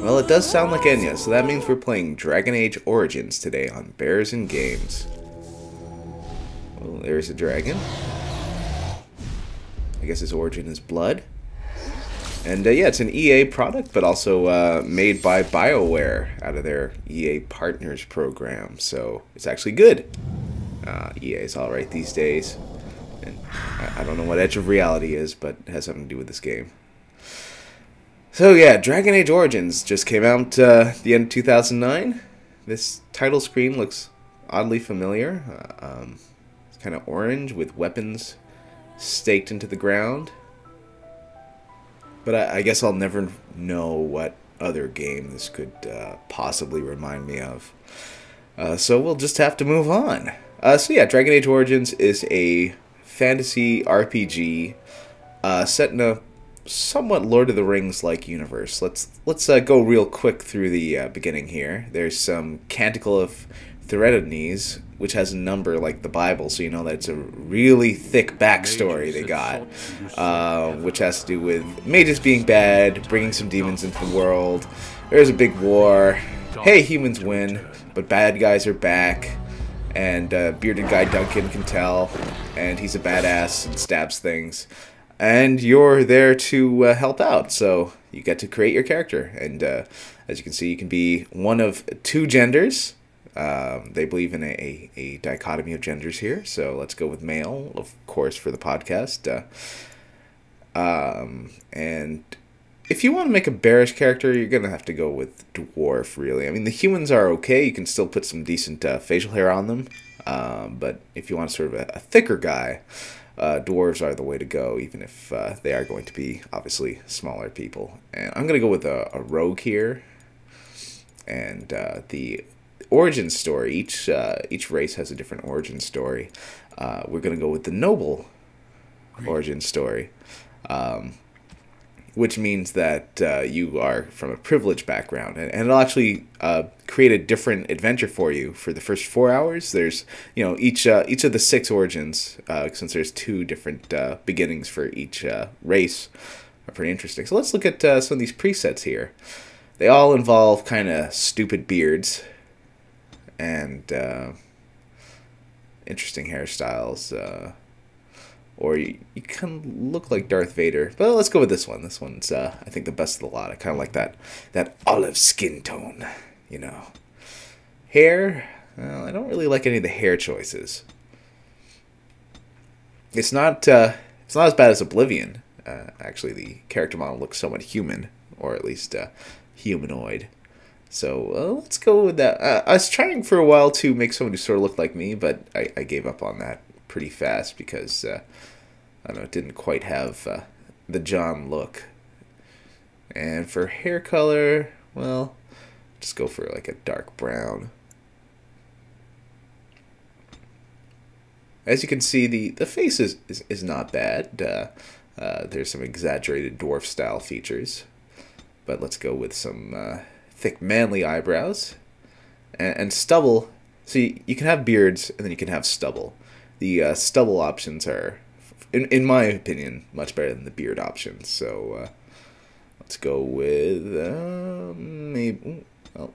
Well, it does sound like Enya, so that means we're playing Dragon Age Origins today on Bears and Games. Oh, there's a dragon. I guess his origin is blood. And yeah, it's an EA product, but also made by BioWare out of their EA Partners program. So it's actually good. EA is alright these days. And I don't know what Edge of Reality is, but it has something to do with this game. So yeah, Dragon Age Origins just came out the end of 2009. This title screen looks oddly familiar. It's kind of orange with weapons staked into the ground. But I guess I'll never know what other game this could possibly remind me of. So we'll just have to move on. So yeah, Dragon Age Origins is a fantasy RPG set in a somewhat Lord of the Rings-like universe. Let's go real quick through the beginning here. There's some Canticle of Theridanes, which has a number like the Bible, so you know that it's a really thick backstory they got, which has to do with mages being bad, bringing some demons into the world. There's a big war. Hey, humans win, but bad guys are back, and bearded guy Duncan can tell, and he's a badass and stabs things. And you're there to help out, so you get to create your character. And as you can see, you can be one of two genders. They believe in a dichotomy of genders here, so let's go with male, of course, for the podcast. And if you want to make a bearish character, you're going to have to go with dwarf, really. I mean, the humans are okay. You can still put some decent facial hair on them. But if you want sort of a thicker guy, dwarves are the way to go, even if they are going to be, obviously, smaller people. And I'm going to go with a rogue here. And the origin story, each race has a different origin story. We're going to go with the noble origin story, which means that you are from a privileged background, and it'll actually create a different adventure for you for the first 4 hours. There's, you know, each of the 6 origins, since there's 2 different beginnings for each race, are pretty interesting. So let's look at some of these presets here. They all involve kind of stupid beards and interesting hairstyles. Or you kind of look like Darth Vader. But let's go with this one. This one's, I think, the best of the lot. I kind of like that olive skin tone, you know. Hair, well, I don't really like any of the hair choices. It's not as bad as Oblivion. Actually, the character model looks somewhat human, or at least humanoid. So let's go with that. I was trying for a while to make someone who sort of looked like me, but I gave up on that pretty fast because I don't know, it didn't quite have the John look. And for hair color, well, just go for like a dark brown. As you can see, the face is not bad. There's some exaggerated dwarf style features, but let's go with some thick manly eyebrows and stubble. So you can have beards and then you can have stubble. The stubble options are, in my opinion, much better than the beard options. So let's go with maybe. Well,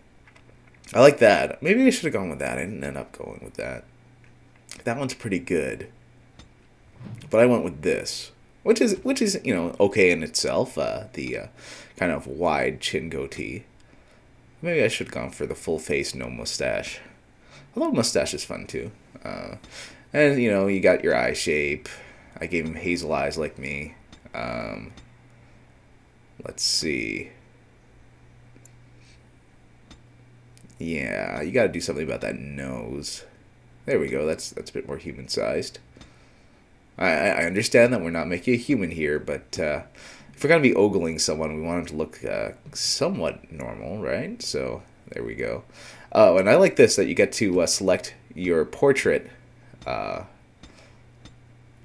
I like that. Maybe I should have gone with that. I didn't end up going with that. That one's pretty good, but I went with this, which is you know, okay in itself. The kind of wide chin goatee. Maybe I should have gone for the full face, no mustache. Although mustache is fun too. And, you know, you got your eye shape. I gave him hazel eyes like me. Let's see. Yeah, you got to do something about that nose. There we go. That's a bit more human-sized. I understand that we're not making a human here, but if we're going to be ogling someone, we want him to look somewhat normal, right? So, there we go. Oh, and I like this, that you get to select your portrait, your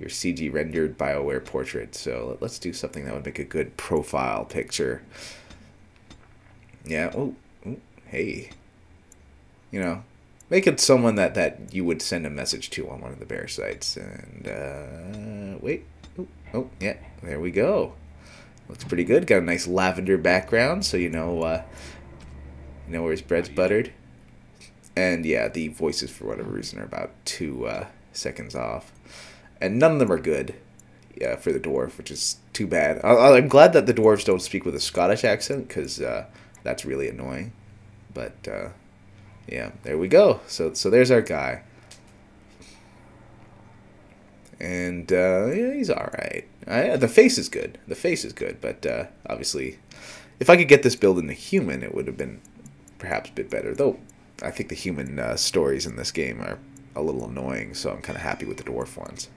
CG rendered BioWare portrait. So let's do something that would make a good profile picture. Yeah. Oh, hey. You know, make it someone that you would send a message to on one of the bear sites. And wait. Oh, yeah. There we go. Looks pretty good. Got a nice lavender background, so you know where his bread's buttered. And yeah, the voices for whatever reason are about 2 seconds off, and none of them are good. Yeah, for the dwarf, which is too bad. I'm glad that the dwarves don't speak with a Scottish accent, because that's really annoying. But yeah, there we go. So there's our guy. And yeah, he's all right. The face is good. The face is good, but obviously, if I could get this build into human, it would have been perhaps a bit better. Though I think the human stories in this game are a little annoying, so I'm kind of happy with the dwarf ones.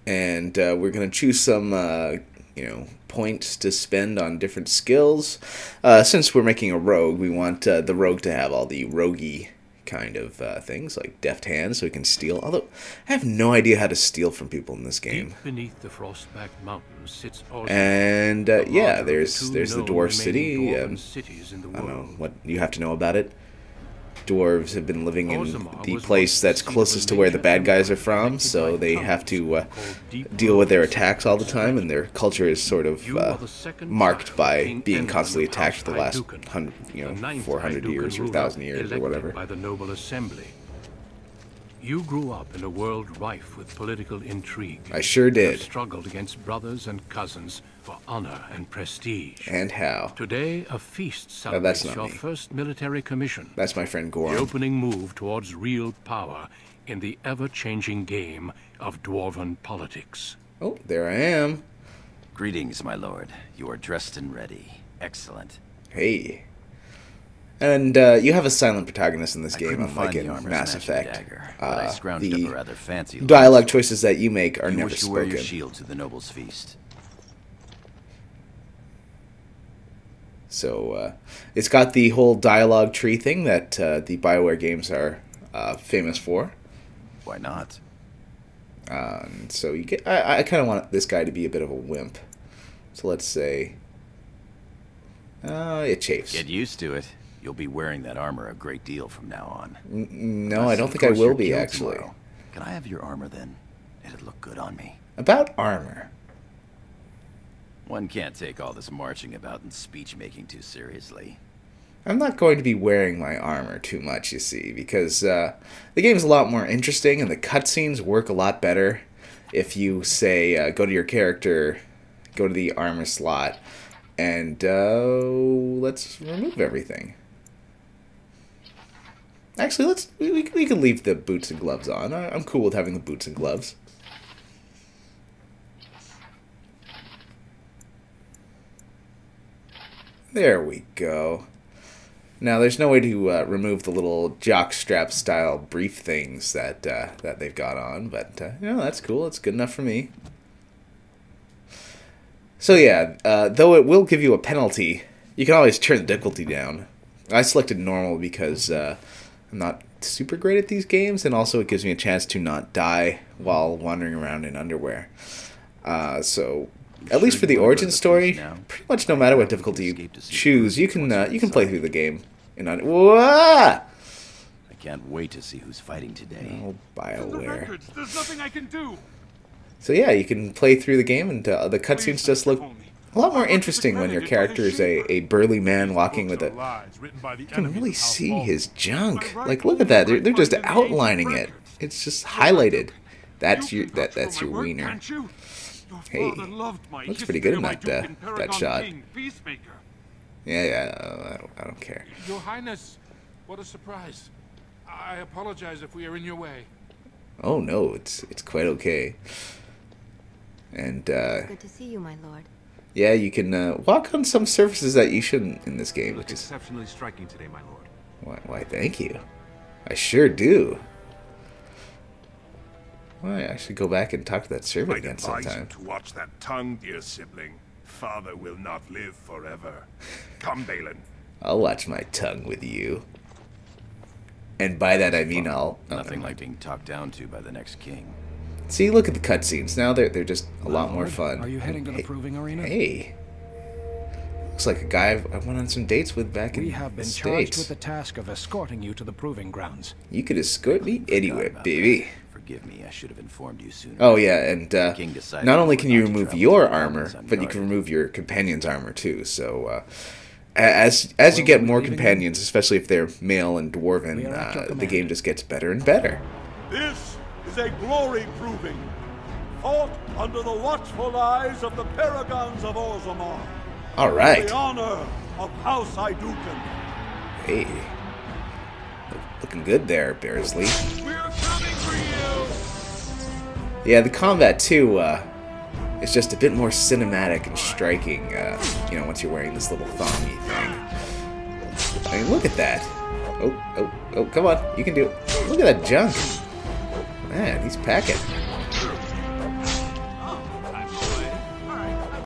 And we're gonna choose some, points to spend on different skills. Since we're making a rogue, we want the rogue to have all the roguey kind of things, like deft hands, so we can steal. Although, I have no idea how to steal from people in this game. Deep beneath the frost-backed mountains sits and yeah, there's the dwarf city. I don't know what you have to know about it. Dwarves have been living in the place that's closest to where the bad guys are from, so they have to deal with their attacks all the time, and their culture is sort of marked by being constantly attacked for the last 400 years or 1,000 years or whatever. By the noble assembly. You grew up in a world rife with political intrigue. I sure did. You struggled against brothers and cousins for honor and prestige. And how? Today, a feast celebrates your first military commission. That's my friend Gorm. The opening move towards real power in the ever-changing game of dwarven politics. Oh, there I am. Greetings, my lord. You are dressed and ready. Excellent. Hey. And you have a silent protagonist in this game, unlike in Mass Effect. Dagger, but I scrounged up a rather fancy dialogue choices that you make are never spoken. You wear your shield to the noble's feast. So it's got the whole dialogue tree thing that the BioWare games are famous for. Why not? So you get. I kind of want this guy to be a bit of a wimp. So let's say. It chafes. Get used to it. You'll be wearing that armor a great deal from now on. No, I don't think I will be, actually. Tomorrow. Can I have your armor, then? It'd look good on me. About armor. One can't take all this marching about and speech-making too seriously. I'm not going to be wearing my armor too much, you see, because the game's a lot more interesting, and the cutscenes work a lot better if you, say, go to your character, go to the armor slot, and let's remove everything. Actually, we can leave the boots and gloves on. I'm cool with having the boots and gloves. There we go. Now, there's no way to remove the little jockstrap style brief things that that they've got on, but that's cool. It's good enough for me. So yeah, though it will give you a penalty, you can always turn the difficulty down. I selected normal because I'm not super great at these games, and also it gives me a chance to not die while wandering around in underwear. So, at least for the origin story, pretty much no matter what difficulty you choose, you can play through the game in Whoa! I can't wait to see who's fighting today. Oh, BioWare. There's nothing I can do. So yeah, you can play through the game, and the cutscenes just look a lot more interesting when your character is a burly man walking with a... You can really see his junk. Like, look at that. They're just outlining it. It's just highlighted. That's your wiener. Hey, looks pretty good in that shot. Yeah, I don't care. Your Highness, what a surprise. I apologize if we are in your way. Oh no, it's quite okay. And good to see you, my lord. Yeah, you can walk on some surfaces that you shouldn't in this game, which is exceptionally striking today, my lord. Why, thank you. I sure do. Why, I should go back and talk to that servant again sometime. To watch that tongue, dear sibling. Father will not live forever. Come, Balin. I'll watch my tongue with you. And by that I mean Nothing like being talked down to by the next king. See, look at the cutscenes. Now they're just a lot more fun. Are you heading to the proving arena? Hey. Looks like a guy I went on some dates with back in the States. We have been charged with the task of escorting you to the proving grounds. You could escort me anywhere, baby. Forgive me, I should have informed you sooner. Oh yeah, and King decided not only can you not to remove travel your to the armor, mountains but you can unguarded. remove your companion's armor too. So as you get more companions, especially if they're male and dwarven, the game just gets better and better. This is a glory proving, fought under the watchful eyes of the paragons of Orzammar. All right. The honor of House Iduken. Hey, looking good there, Bearsley. We're coming for you. Yeah, the combat too is just a bit more cinematic and striking. You know, once you're wearing this little thongy thing. I mean, look at that. Oh, come on, you can do it. Look at that junk. Man, he's packing.